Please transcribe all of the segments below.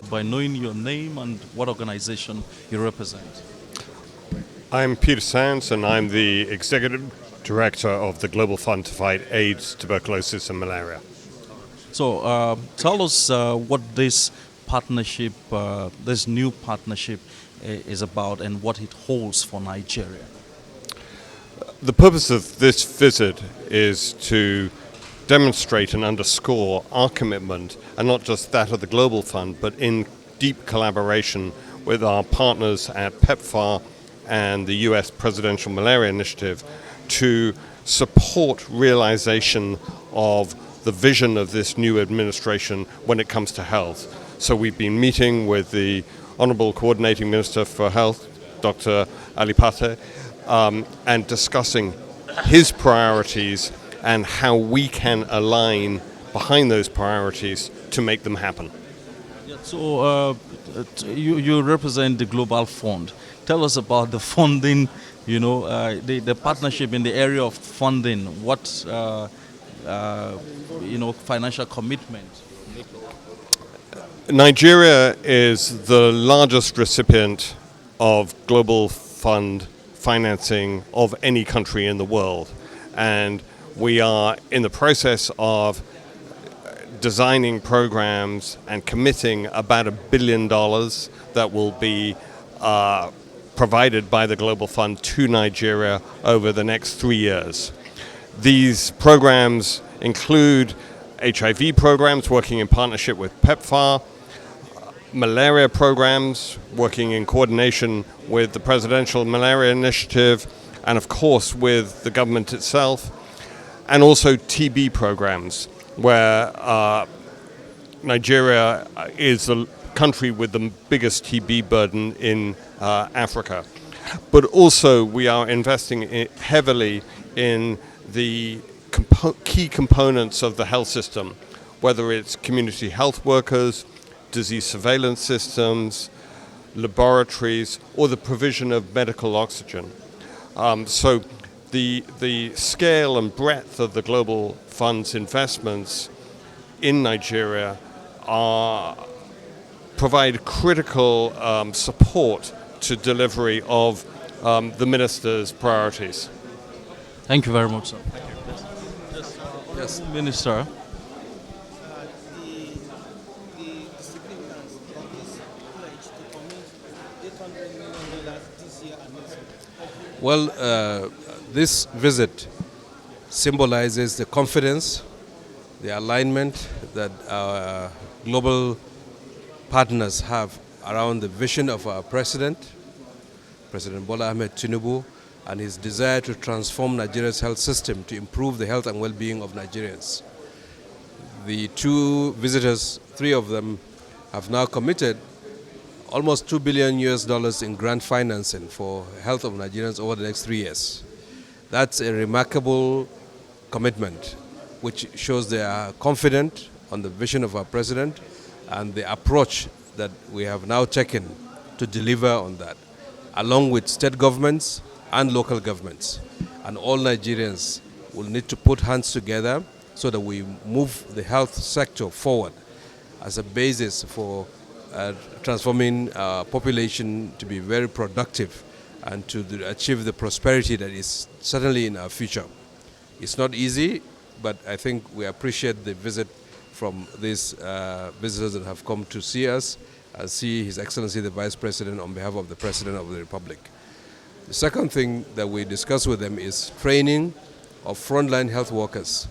By knowing your name and what organization you represent. I'm Peter Sands, and I'm the Executive Director of the Global Fund to Fight AIDS, Tuberculosis and Malaria. So tell us what this partnership, this new partnership is about and what it holds for Nigeria. The purpose of this visit is to demonstrate and underscore our commitment, and not just that of the Global Fund, but in deep collaboration with our partners at PEPFAR and the US Presidential Malaria Initiative, to support realization of the vision of this new administration when it comes to health. So we've been meeting with the Honorable Coordinating Minister for Health, Dr. Ali Pate, and discussing his priorities and how we can align behind those priorities to make them happen. Yeah, so you represent the Global Fund. Tell us about the funding, the partnership in the area of funding. What, financial commitment? Nigeria is the largest recipient of Global Fund financing of any country in the world. And we are in the process of designing programs and committing about $1 billion that will be provided by the Global Fund to Nigeria over the next 3 years. These programs include HIV programs working in partnership with PEPFAR, malaria programs working in coordination with the Presidential Malaria Initiative, and of course with the government itself, and also TB programs, where Nigeria is the country with the biggest TB burden in Africa. But also we are investing heavily in the key components of the health system, whether it's community health workers, disease surveillance systems, laboratories, or the provision of medical oxygen. So the scale and breadth of the Global Fund's investments in Nigeria provide critical support to delivery of the Minister's priorities. Thank you very much, sir. Yes, Minister. Well, this visit symbolizes the confidence, the alignment that our global partners have around the vision of our President Bola Ahmed Tinubu, and his desire to transform Nigeria's health system to improve the health and well-being of Nigerians. The two visitors, three of them, have now committed almost $2 billion in grant financing for health of Nigerians over the next 3 years. That's a remarkable commitment, which shows they are confident on the vision of our president and the approach that we have now taken to deliver on that, along with state governments and local governments. And all Nigerians will need to put hands together so that we move the health sector forward as a basis for transforming our population to be very productive and to achieve the prosperity that is certainly in our future. It's not easy, but I think we appreciate the visit from these visitors that have come to see us and see His Excellency the Vice President on behalf of the President of the Republic. The second thing that we discussed with them is training of frontline health workers.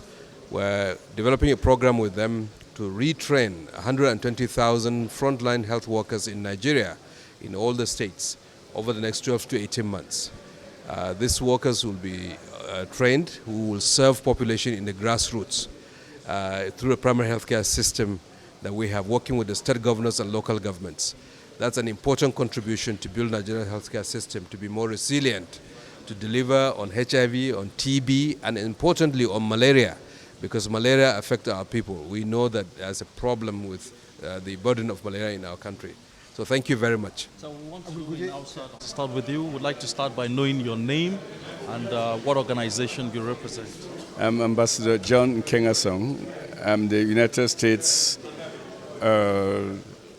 We're developing a program with them to retrain 120,000 frontline health workers in Nigeria, in all the states, over the next 12 to 18 months. These workers will be trained, who will serve population in the grassroots through a primary healthcare system that we have, working with the state governors and local governments. That's an important contribution to build Nigerian healthcare system to be more resilient, to deliver on HIV, on TB, and importantly on malaria, because malaria affects our people. We know that there's a problem with the burden of malaria in our country. So thank you very much. So we want to start with you. We'd like to start by knowing your name and what organization you represent. I'm Ambassador John Nkengasong. I'm the United States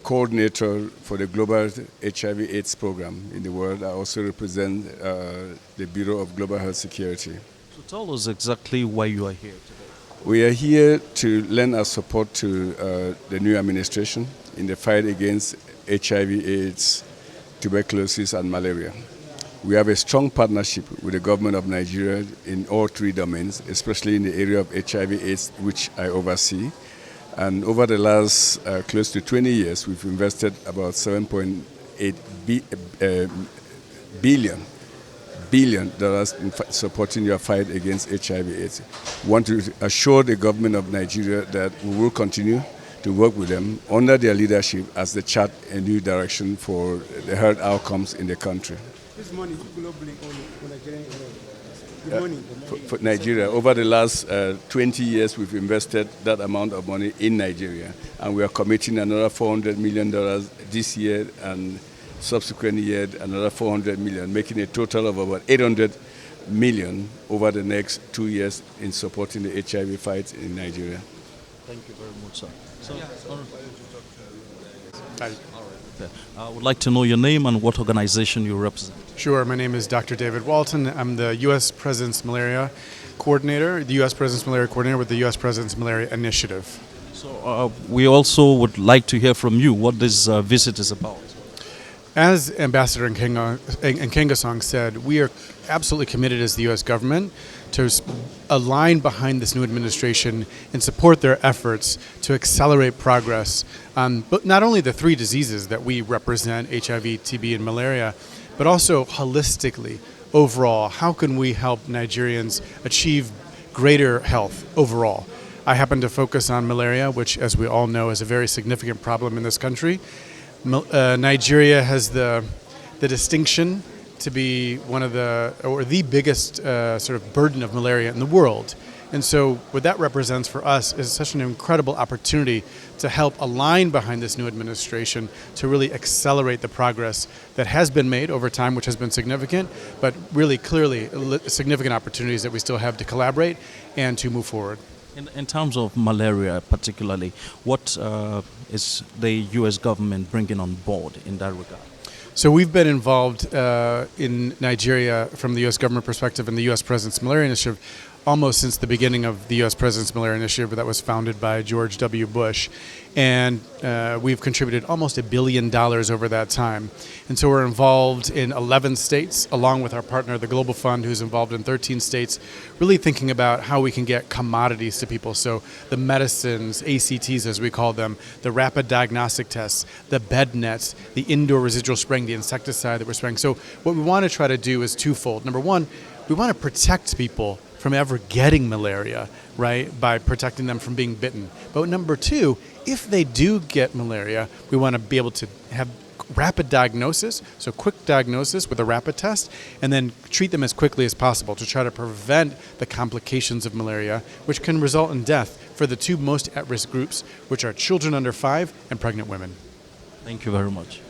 coordinator for the global HIV/AIDS program in the world. I also represent the Bureau of Global Health Security. So tell us exactly why you are here today. We are here to lend our support to the new administration in the fight against HIV/AIDS, tuberculosis, and malaria. We have a strong partnership with the government of Nigeria in all three domains, especially in the area of HIV/AIDS, which I oversee. And over the last close to 20 years, we've invested about $7.8 billion in supporting your fight against HIV/AIDS. We want to assure the government of Nigeria that we will continue to work with them under their leadership as they chart a new direction for the health outcomes in the country. This money globally on Nigerian for Nigeria. Over the last 20 years, we've invested that amount of money in Nigeria, and we are committing another $400 million this year, and subsequent year another $400 million, making a total of about $800 million over the next 2 years in supporting the HIV fight in Nigeria. Thank you very much, sir. So, I would like to know your name and what organization you represent. Sure, my name is Dr. David Walton. I'm the U.S. President's Malaria Coordinator, the U.S. President's Malaria Coordinator with the U.S. President's Malaria Initiative. So we also would like to hear from you what this visit is about. As Ambassador Nkengasong said, we are absolutely committed as the U.S. government to align behind this new administration and support their efforts to accelerate progress on but not only the three diseases that we represent, HIV, TB, and malaria, but also holistically, overall, how can we help Nigerians achieve greater health overall? I happen to focus on malaria, which, as we all know, is a very significant problem in this country. Nigeria has the distinction to be one of the biggest sort of burden of malaria in the world. And so what that represents for us is such an incredible opportunity to help align behind this new administration to really accelerate the progress that has been made over time, which has been significant, but really clearly significant opportunities that we still have to collaborate and to move forward. In terms of malaria particularly, what is the U.S. government bringing on board in that regard? So we've been involved in Nigeria from the U.S. government perspective in the U.S. President's Malaria Initiative almost since the beginning of the U.S. President's Malaria Initiative that was founded by George W. Bush. And we've contributed almost $1 billion over that time. And so we're involved in 11 states, along with our partner, the Global Fund, who's involved in 13 states, really thinking about how we can get commodities to people. So the medicines, ACTs as we call them, the rapid diagnostic tests, the bed nets, the indoor residual spraying, the insecticide that we're spraying. So what we want to try to do is twofold. Number one, we want to protect people from ever getting malaria, right, by protecting them from being bitten. But number two, if they do get malaria, we want to be able to have rapid diagnosis, so quick diagnosis with a rapid test, and then treat them as quickly as possible to try to prevent the complications of malaria, which can result in death for the two most at-risk groups, which are children under 5 and pregnant women. Thank you very much.